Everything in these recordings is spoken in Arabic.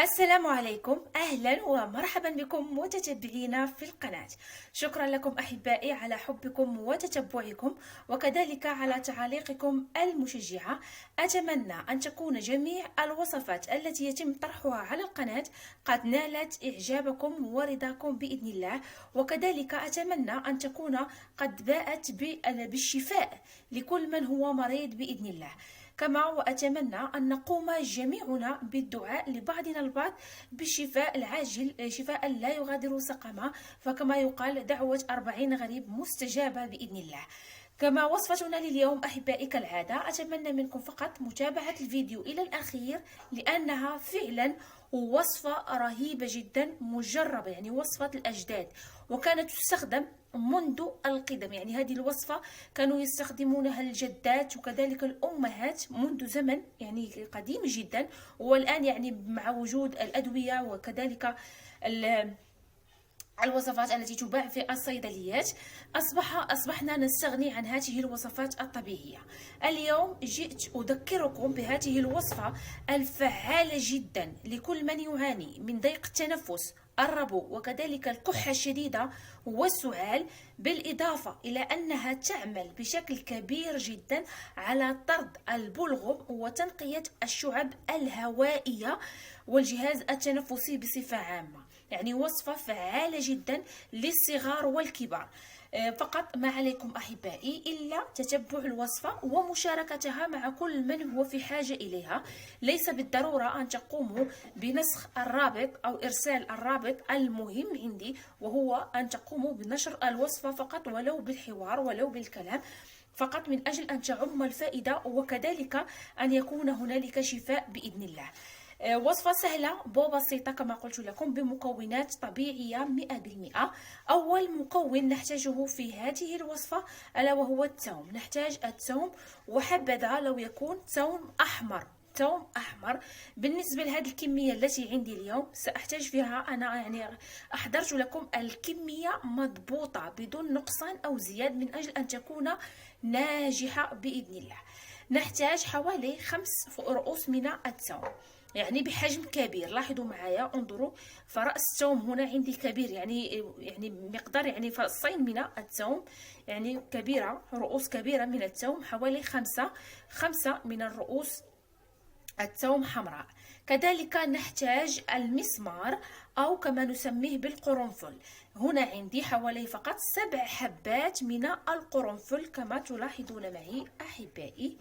السلام عليكم، أهلا ومرحبا بكم متتبعينا في القناة. شكرا لكم أحبائي على حبكم وتتبعكم، وكذلك على تعاليقكم المشجعة. أتمنى أن تكون جميع الوصفات التي يتم طرحها على القناة قد نالت إعجابكم ورضاكم بإذن الله، وكذلك أتمنى أن تكون قد باءت بالشفاء لكل من هو مريض بإذن الله. كما وأتمنى أن نقوم جميعنا بالدعاء لبعضنا البعض بالشفاء العاجل، شفاء لا يغادر سقما، فكما يقال دعوة 40 غريب مستجابة بإذن الله. كما وصفتنا لليوم أحبائي كالعادة، أتمنى منكم فقط متابعة الفيديو إلى الأخير، لأنها فعلا وصفة رهيبة جدا مجربة، يعني وصفة الأجداد، وكانت تستخدم منذ القدم. يعني هذه الوصفة كانوا يستخدمونها الجدات وكذلك الأمهات منذ زمن يعني قديم جدا، والآن يعني مع وجود الأدوية وكذلك الوصفات التي تباع في الصيدليات أصبحنا نستغني عن هذه الوصفات الطبيعية. اليوم جئت أذكركم بهذه الوصفة الفعالة جدا لكل من يعاني من ضيق التنفس، الربو، وكذلك الكحة الشديدة والسعال، بالإضافة إلى أنها تعمل بشكل كبير جدا على طرد البلغم وتنقية الشعب الهوائية والجهاز التنفسي بصفة عامة. يعني وصفة فعالة جدا للصغار والكبار. فقط ما عليكم أحبائي إلا تتبع الوصفة ومشاركتها مع كل من هو في حاجة إليها. ليس بالضرورة أن تقوموا بنسخ الرابط أو إرسال الرابط، المهم عندي وهو أن تقوموا بنشر الوصفة فقط، ولو بالحوار ولو بالكلام، فقط من أجل أن تعم الفائدة وكذلك أن يكون هنالك شفاء بإذن الله. وصفة سهلة وبسيطة كما قلت لكم، بمكونات طبيعية 100%. أول مكون نحتاجه في هذه الوصفة ألا وهو الثوم. نحتاج الثوم، وحبذا لو يكون ثوم أحمر، ثوم أحمر. بالنسبة لهذه الكمية التي عندي اليوم سأحتاج فيها، أنا يعني أحضرت لكم الكمية مضبوطة بدون نقصان أو زياد من أجل أن تكون ناجحة بإذن الله. نحتاج حوالي 5 رؤوس من الثوم، يعني بحجم كبير. لاحظوا معايا، انظروا، فرأس الثوم هنا عندي كبير، يعني مقدار يعني فصين من الثوم، يعني كبيرة، رؤوس كبيرة من الثوم، حوالي خمسة من الرؤوس الثوم حمراء. كذلك نحتاج المسمار أو كما نسميه بالقرنفل. هنا عندي حوالي فقط 7 حبات من القرنفل كما تلاحظون معي أحبائي،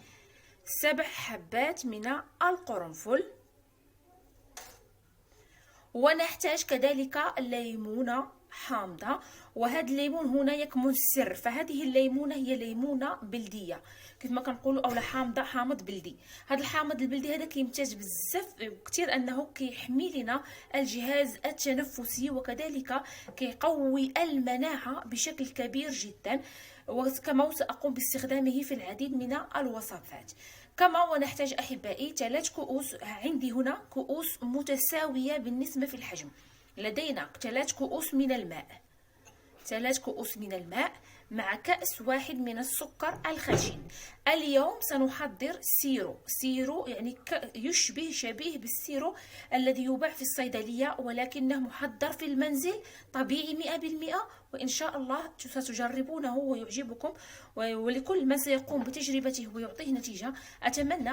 7 حبات من القرنفل. ونحتاج كذلك ليمونة حامضة، وهذا الليمون هنا يكمن السر، فهذه الليمونة هي ليمونة بلدية كيف ما كنقولوا، اولا حامضة، حامض بلدي. هذا الحامض البلدي هذا كيمتاز بزاف كثير، انه كيحمي لنا الجهاز التنفسي وكذلك كيقوي المناعة بشكل كبير جدا، وكما سأقوم باستخدامه في العديد من الوصفات. كما ونحتاج أحبائي 3 كؤوس. عندي هنا كؤوس متساوية بالنسبة في الحجم. لدينا 3 كؤوس من الماء، 3 كؤوس من الماء مع كأس واحد من السكر الخشن. اليوم سنحضر سيرو يعني شبيه بالسيرو الذي يباع في الصيدلية، ولكنه محضر في المنزل طبيعي 100%، وإن شاء الله ستجربونه ويعجبكم. ولكل من سيقوم بتجربته ويعطيه نتيجة أتمنى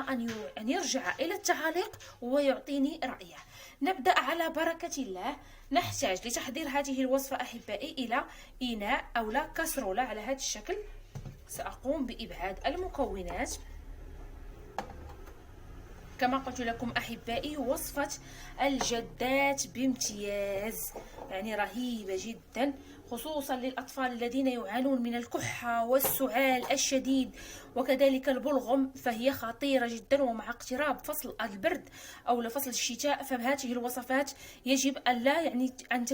أن يرجع إلى التعاليق ويعطيني رأيه. نبدأ على بركة الله. نحتاج لتحضير هذه الوصفة أحبائي إلى إناء أو لا كسرولة على هذا الشكل. سأقوم بإبعاد المكونات. كما قلت لكم أحبائي وصفة الجدات بامتياز، يعني رهيبة جدا، خصوصا للأطفال الذين يعانون من الكحة والسعال الشديد وكذلك البلغم، فهي خطيرة جدا. ومع اقتراب فصل البرد أو لفصل الشتاء، فهذه الوصفات يجب أن لا يعني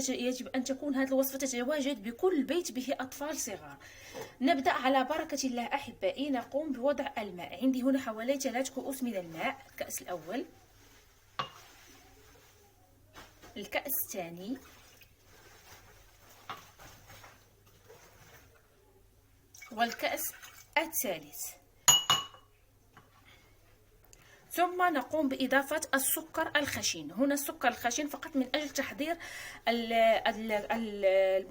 يجب أن تكون هذه الوصفة تتواجد بكل بيت به أطفال صغار. نبدأ على بركة الله أحبائي. نقوم بوضع الماء. عندي هنا حوالي 3 كؤوس من الماء. الكأس الأول، الكأس الثاني، والكأس الثالث. ثم نقوم بإضافة السكر الخشن. هنا السكر الخشن فقط من أجل تحضير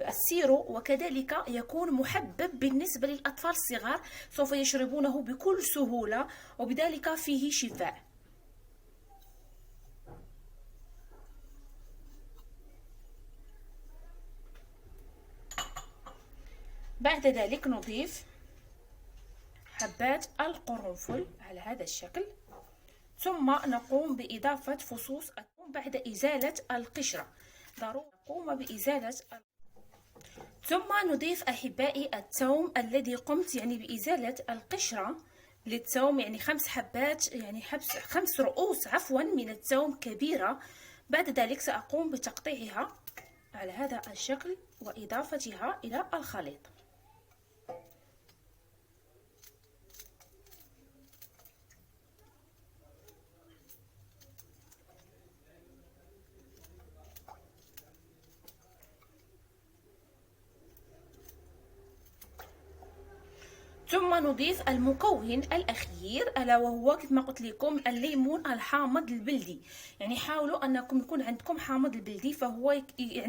السيرو، وكذلك يكون محبب بالنسبة للأطفال الصغار، سوف يشربونه بكل سهولة وبذلك فيه شفاء. بعد ذلك نضيف حبات القرنفل على هذا الشكل، ثم نقوم بإضافة فصوص الثوم بعد إزالة القشرة. ضروري نقوم بإزالة ثم نضيف أحبائي الثوم الذي قمت بإزالة القشرة للثوم، 5 حبات، 5 رؤوس عفوا من الثوم كبيرة. بعد ذلك سأقوم بتقطيعها على هذا الشكل وإضافتها إلى الخليط. ثم نضيف المكون الاخير، الا وهو كما قلت لكم الليمون الحامض البلدي. حاولوا انكم يكون عندكم حامض البلدي، فهو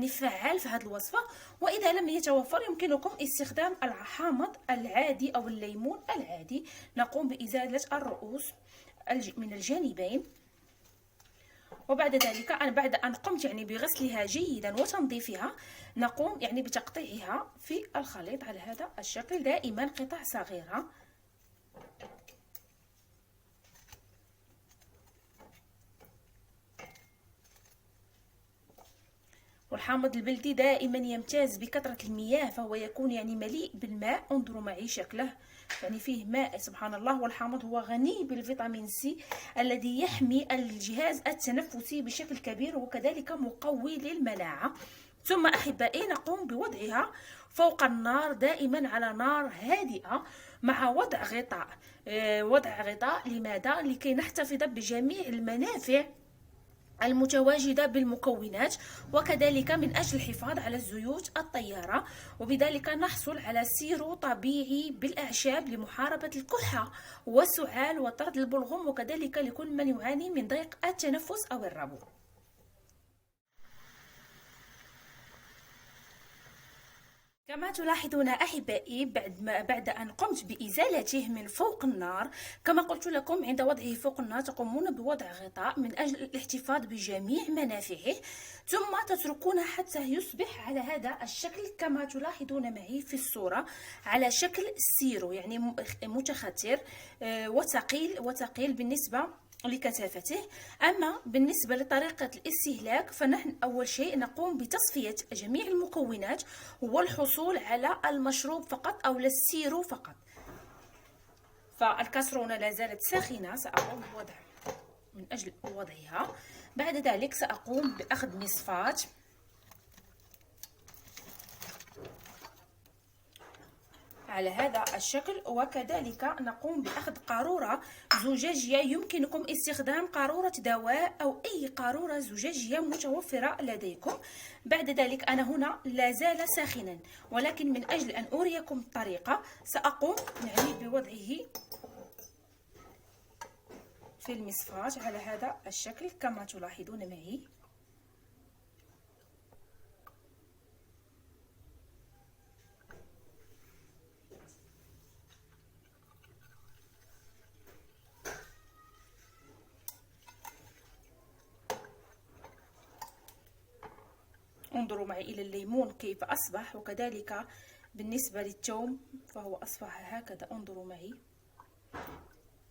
فعال في هذه الوصفه. واذا لم يتوفر يمكنكم استخدام الحامض العادي او الليمون العادي. نقوم بازاله الرؤوس من الجانبين، وبعد ذلك بعد أن قمت بغسلها جيدا وتنظيفها، نقوم بتقطيعها في الخليط على هذا الشكل، دائما قطع صغيرة. والحامض البلدي دائما يمتاز بكثرة المياه، فهو يكون مليء بالماء. انظروا معي شكله، فيه ماء سبحان الله. والحامض هو غني بالفيتامين سي الذي يحمي الجهاز التنفسي بشكل كبير، وكذلك مقوي للمناعة. ثم أحبائي نقوم بوضعها فوق النار دائما على نار هادئة، مع وضع غطاء. لماذا؟ لكي نحتفظ بجميع المنافع المتواجدة بالمكونات، وكذلك من أجل الحفاظ على الزيوت الطيارة، وبذلك نحصل على سيرو طبيعي بالأعشاب لمحاربة الكحة والسعال وطرد البلغم، وكذلك لكل من يعاني من ضيق التنفس أو الربو. كما تلاحظون أحبائي، بعد أن قمت بإزالته من فوق النار، كما قلت لكم عند وضعه فوق النار تقومون بوضع غطاء من أجل الاحتفاظ بجميع منافعه، ثم تتركونه حتى يصبح على هذا الشكل كما تلاحظون معي في الصورة، على شكل سيرو، متختر وثقيل بالنسبة لكثافته. أما بالنسبة لطريقة الاستهلاك، فنحن أول شيء نقوم بتصفية جميع المكونات والحصول على المشروب فقط أو السيرو فقط. فالكاسرونة لا زالت ساخنة، سأقوم بوضع من أجل وضعها. بعد ذلك سأقوم بأخذ مصفاة على هذا الشكل، وكذلك نقوم بأخذ قارورة زجاجية. يمكنكم استخدام قارورة دواء أو أي قارورة زجاجية متوفرة لديكم. بعد ذلك أنا هنا لا زال ساخنا، ولكن من أجل أن أريكم الطريقة سأقوم بوضعه في المصفاة على هذا الشكل كما تلاحظون معي. انظروا معي إلى الليمون كيف أصبح، وكذلك بالنسبة للثوم فهو أصبح هكذا. انظروا معي.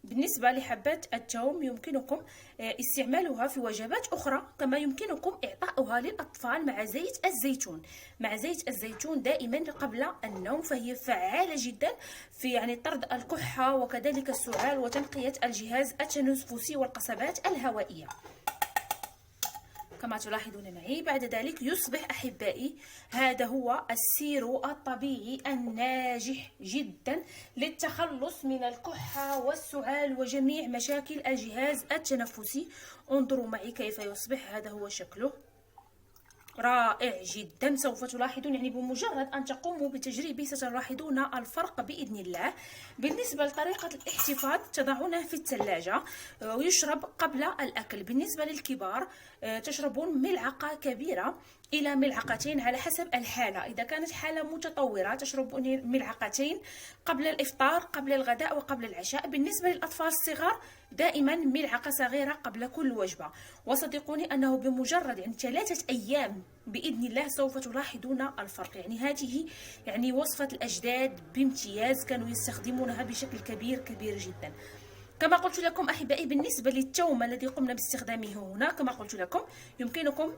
بالنسبة لحبات الثوم يمكنكم استعمالها في وجبات أخرى، كما يمكنكم إعطاؤها للأطفال مع زيت الزيتون. مع زيت الزيتون دائما قبل النوم، فهي فعالة جدا في طرد الكحة وكذلك السعال وتنقية الجهاز التنفسي والقصبات الهوائية كما تلاحظون معي. بعد ذلك يصبح أحبائي هذا هو السيرو الطبيعي الناجح جدا للتخلص من الكحة والسعال وجميع مشاكل الجهاز التنفسي. انظروا معي كيف يصبح، هذا هو شكله. رائع جدا. سوف تلاحظون يعني بمجرد أن تقوموا بتجريبه ستلاحظون الفرق بإذن الله. بالنسبة لطريقة الاحتفاظ تضعونه في الثلاجة ويشرب قبل الأكل. بالنسبة للكبار تشربون ملعقة كبيرة إلى ملعقتين على حسب الحالة. إذا كانت حالة متطورة تشربون ملعقتين قبل الإفطار، قبل الغداء وقبل العشاء. بالنسبة للأطفال الصغار دائما ملعقة صغيرة قبل كل وجبة. وصدقوني أنه بمجرد يعني 3 أيام بإذن الله سوف تلاحظون الفرق. يعني هذه يعني وصفة الأجداد بامتياز، كانوا يستخدمونها بشكل كبير جدا. كما قلت لكم أحبائي، بالنسبة للثوم الذي قمنا باستخدامه هنا كما قلت لكم يمكنكم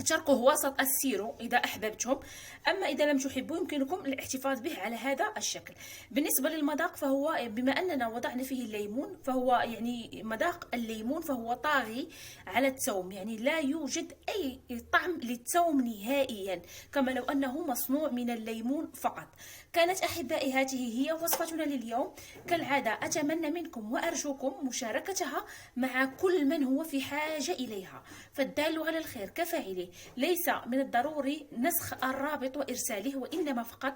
تركه وسط السيرو إذا أحببتم، أما إذا لم تحبوا يمكنكم الاحتفاظ به على هذا الشكل. بالنسبة للمذاق فهو بما أننا وضعنا فيه الليمون فهو يعني مذاق الليمون فهو طاغي على الثوم، يعني لا يوجد أي طعم للثوم نهائيا، كما لو أنه مصنوع من الليمون فقط. كانت أحبائي هذه هي وصفتنا لليوم. كالعادة أتمنى منكم وأرجوكم مشاركتها مع كل من هو في حاجة إليها، فالدال على الخير كفاعله. ليس من الضروري نسخ الرابط وإرساله، وإنما فقط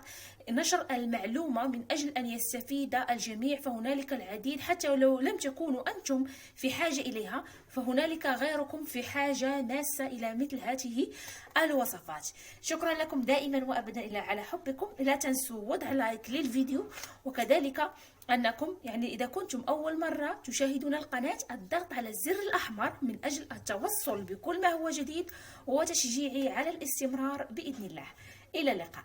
نشر المعلومة من أجل أن يستفيد الجميع. فهنالك العديد، حتى لو لم تكونوا أنتم في حاجة إليها فهنالك غيركم في حاجة ماسة إلى مثل هذه الوصفات. شكرا لكم دائما وأبدا على حبكم. لا تنسوا وضع لايك للفيديو، وكذلك أنكم يعني إذا كنتم أول مرة تشاهدون القناة الضغط على الزر الأحمر من أجل التوصل بكل ما هو جديد وتشجيعي على الاستمرار بإذن الله. إلى اللقاء.